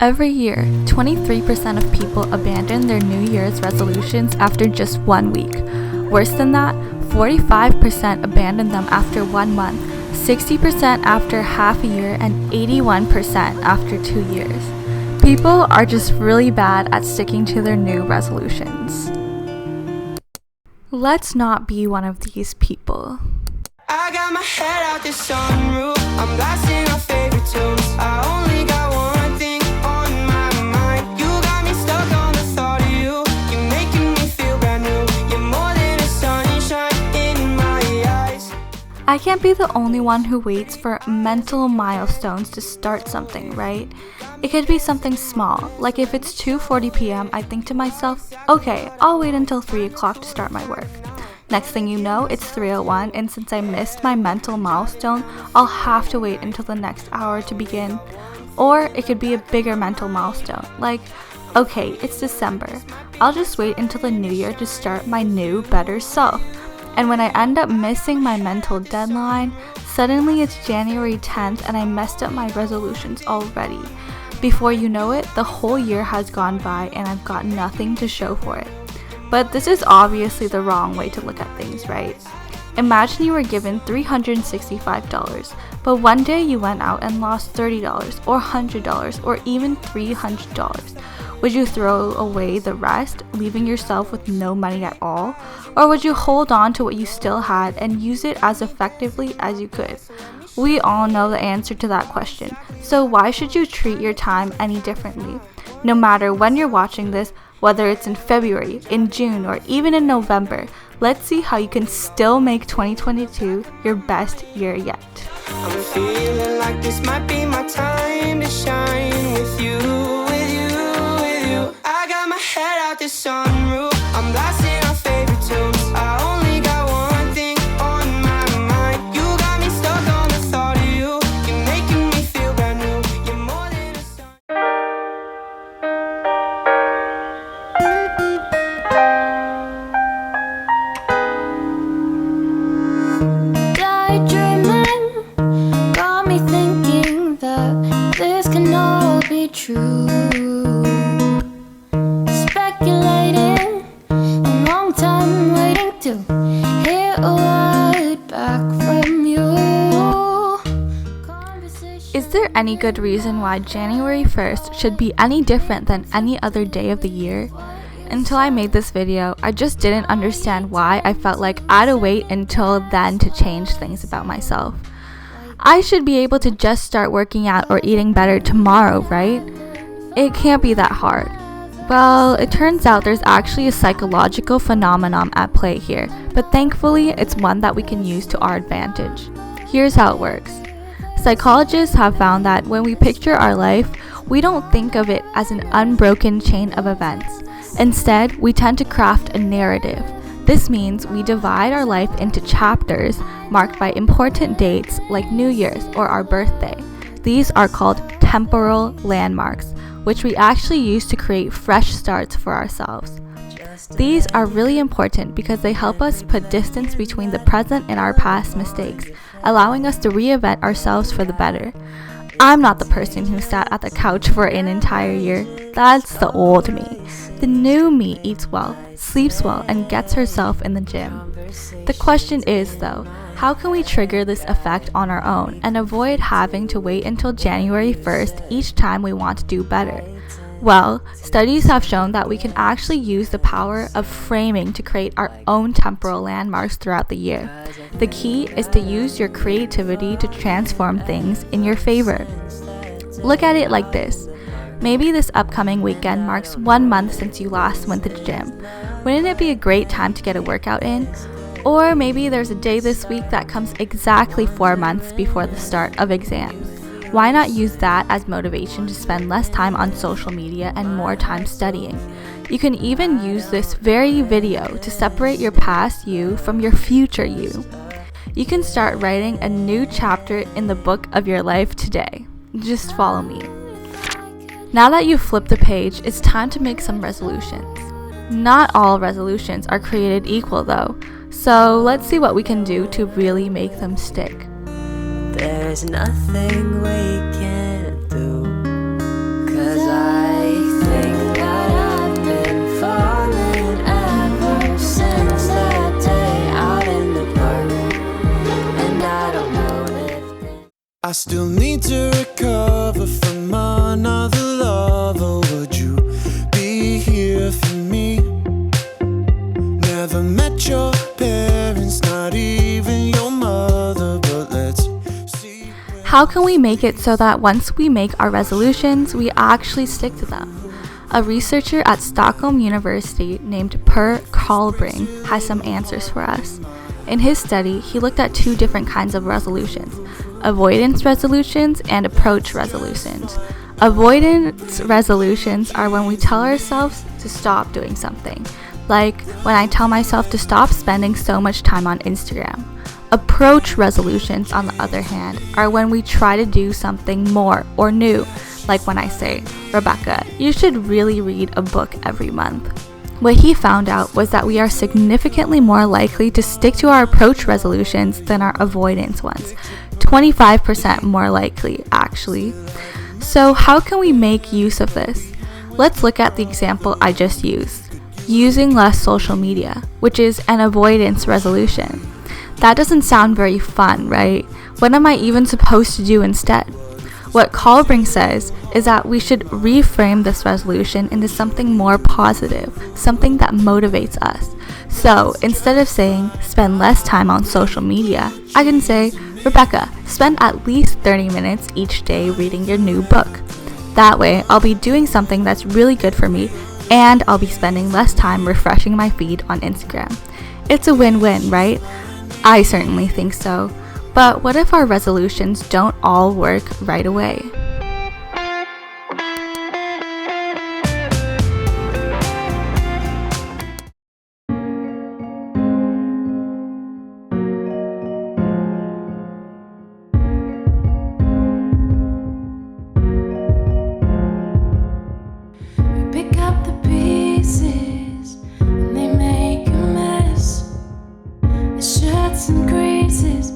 Every year, 23% of people abandon their New Year's resolutions after just 1 week. Worse than that, 45% abandon them after 1 month, 60% after half a year, and 81% after 2 years. People are just really bad at sticking to their new resolutions. Let's not be one of these people. I got my head out the sunroof, I'm blasting our favorite tunes. I only got one thing on my mind. You got me stuck on the thought of you. You're making me feel brand new. You're more than a sunshine in my eyes. I can't be the only one who waits for mental milestones to start something, right? It could be something small, like if it's 2:40 p.m., I think to myself, okay, I'll wait until 3 o'clock to start my work. Next thing you know, it's 3:01, and since I missed my mental milestone, I'll have to wait until the next hour to begin. Or it could be a bigger mental milestone, like, okay, it's December. I'll just wait until the new year to start my new, better self. And when I end up missing my mental deadline, suddenly it's January 10th and I messed up my resolutions already. Before you know it, the whole year has gone by and I've got nothing to show for it. But this is obviously the wrong way to look at things, right? Imagine you were given $365, but one day you went out and lost $30 or $100 or even $300. Would you throw away the rest, leaving yourself with no money at all? Or would you hold on to what you still had and use it as effectively as you could? We all know the answer to that question, so why should you treat your time any differently? No matter when you're watching this, whether it's in February, in June, or even in November, let's see how you can still make 2022 your best year yet. I'm feeling like this might be my time to shine with you, with you, with you. I got my head out the sunroof, I'm blasting our favorite tunes. I only got one thing on my mind. You got me stuck on the thought of you. You're making me feel brand new. You're more than a sun. Daydreaming got me thinking that this can all be true. Speculating, a long time waiting to hear a word back from you. Is there any good reason why January 1st should be any different than any other day of the year? Until I made this video, I just didn't understand why I felt like I had to wait until then to change things about myself. I should be able to just start working out or eating better tomorrow, right? It can't be that hard. Well, it turns out there's actually a psychological phenomenon at play here, but thankfully it's one that we can use to our advantage. Here's how it works. Psychologists have found that when we picture our life, we don't think of it as an unbroken chain of events. Instead, we tend to craft a narrative. This means we divide our life into chapters marked by important dates like New Year's or our birthday. These are called temporal landmarks, which we actually use to create fresh starts for ourselves. These are really important because they help us put distance between the present and our past mistakes, allowing us to reinvent ourselves for the better. I'm not the person who sat at the couch for an entire year. That's the old me. The new me eats well, sleeps well, and gets herself in the gym. The question is, though, how can we trigger this effect on our own and avoid having to wait until January 1st each time we want to do better? Well, studies have shown that we can actually use the power of framing to create our own temporal landmarks throughout the year. The key is to use your creativity to transform things in your favor. Look at it like this. Maybe this upcoming weekend marks 1 month since you last went to the gym. Wouldn't it be a great time to get a workout in? Or maybe there's a day this week that comes exactly 4 months before the start of exams. Why not use that as motivation to spend less time on social media and more time studying? You can even use this very video to separate your past you from your future you. You can start writing a new chapter in the book of your life today. Just follow me. Now that you've flipped the page, it's time to make some resolutions. Not all resolutions are created equal though, so let's see what we can do to really make them stick. There's nothing we can't do, 'cause I still need to recover from another lover. Would you be here for me? Never met your parents, not even your mother, but let's see. How can we make it so that once we make our resolutions, we actually stick to them? A researcher at Stockholm University named Per Karlbring has some answers for us. In his study, he looked at two different kinds of resolutions: avoidance resolutions and approach resolutions. Avoidance resolutions are when we tell ourselves to stop doing something, like when I tell myself to stop spending so much time on Instagram. Approach resolutions, on the other hand, are when we try to do something more or new, like when I say, "Rebecca, you should really read a book every month." What he found out was that we are significantly more likely to stick to our approach resolutions than our avoidance ones. 25% more likely, actually. So how can we make use of this? Let's look at the example I just used. Using less social media, which is an avoidance resolution. That doesn't sound very fun, right? What am I even supposed to do instead? What Karlbring says is that we should reframe this resolution into something more positive, something that motivates us. So instead of saying, spend less time on social media, I can say, "Rebecca, spend at least 30 minutes each day reading your new book." That way, I'll be doing something that's really good for me, and I'll be spending less time refreshing my feed on Instagram. It's a win-win, right? I certainly think so. But what if our resolutions don't all work right away? Pick up the pieces and they make a mess. The shirts and creases.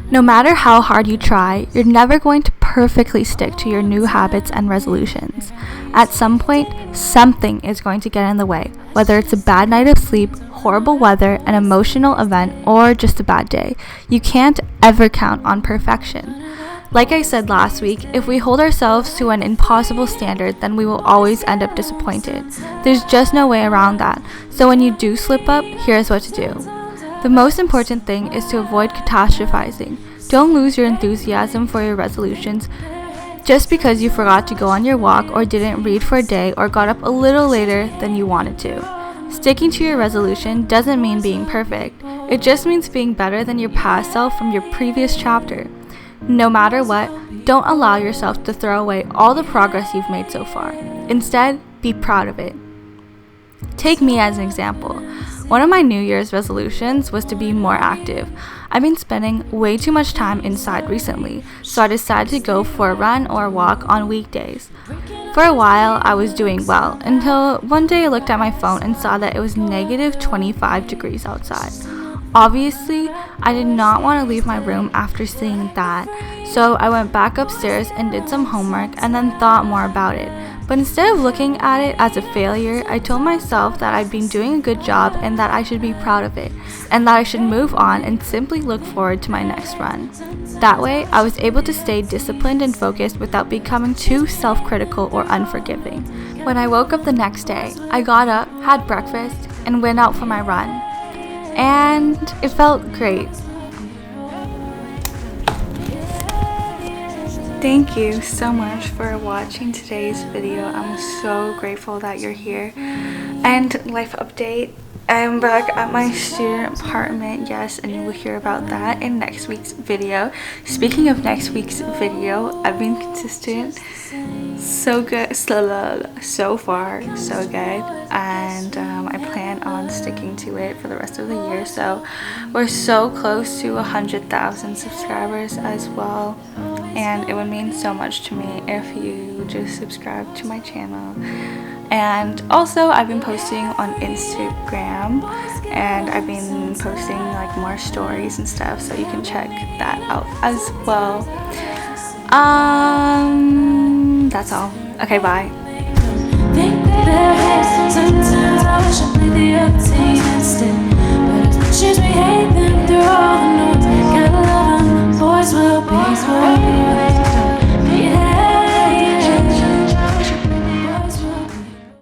No matter how hard you try, you're never going to perfectly stick to your new habits and resolutions. At some point, something is going to get in the way, whether it's a bad night of sleep, horrible weather, an emotional event, or just a bad day. You can't ever count on perfection. Like I said last week, if we hold ourselves to an impossible standard, then we will always end up disappointed. There's just no way around that. So when you do slip up, here's what to do. The most important thing is to avoid catastrophizing. Don't lose your enthusiasm for your resolutions just because you forgot to go on your walk or didn't read for a day or got up a little later than you wanted to. Sticking to your resolution doesn't mean being perfect. It just means being better than your past self from your previous chapter. No matter what, don't allow yourself to throw away all the progress you've made so far. Instead, be proud of it. Take me as an example. One of my New Year's resolutions was to be more active. I've been spending way too much time inside recently, so I decided to go for a run or a walk on weekdays. For a while, I was doing well, until one day I looked at my phone and saw that it was negative 25 degrees outside. Obviously, I did not want to leave my room after seeing that, so I went back upstairs and did some homework and then thought more about it. But instead of looking at it as a failure, I told myself that I'd been doing a good job and that I should be proud of it, and that I should move on and simply look forward to my next run. That way, I was able to stay disciplined and focused without becoming too self-critical or unforgiving. When I woke up the next day, I got up, had breakfast, and went out for my run. And it felt great. Thank you so much for watching today's video. I'm so grateful that you're here. And life update, I'm back at my student apartment, yes, and you will hear about that in next week's video. Speaking of next week's video, I've been consistent, so good, so far, so good, and I plan on sticking to it for the rest of the year. So we're so close to 100,000 subscribers as well, and it would mean so much to me if you just subscribe to my channel. And also, I've been posting on Instagram, and I've been posting like more stories and stuff, so you can check that out as well. That's all. Okay, bye. Think there is sometimes I wish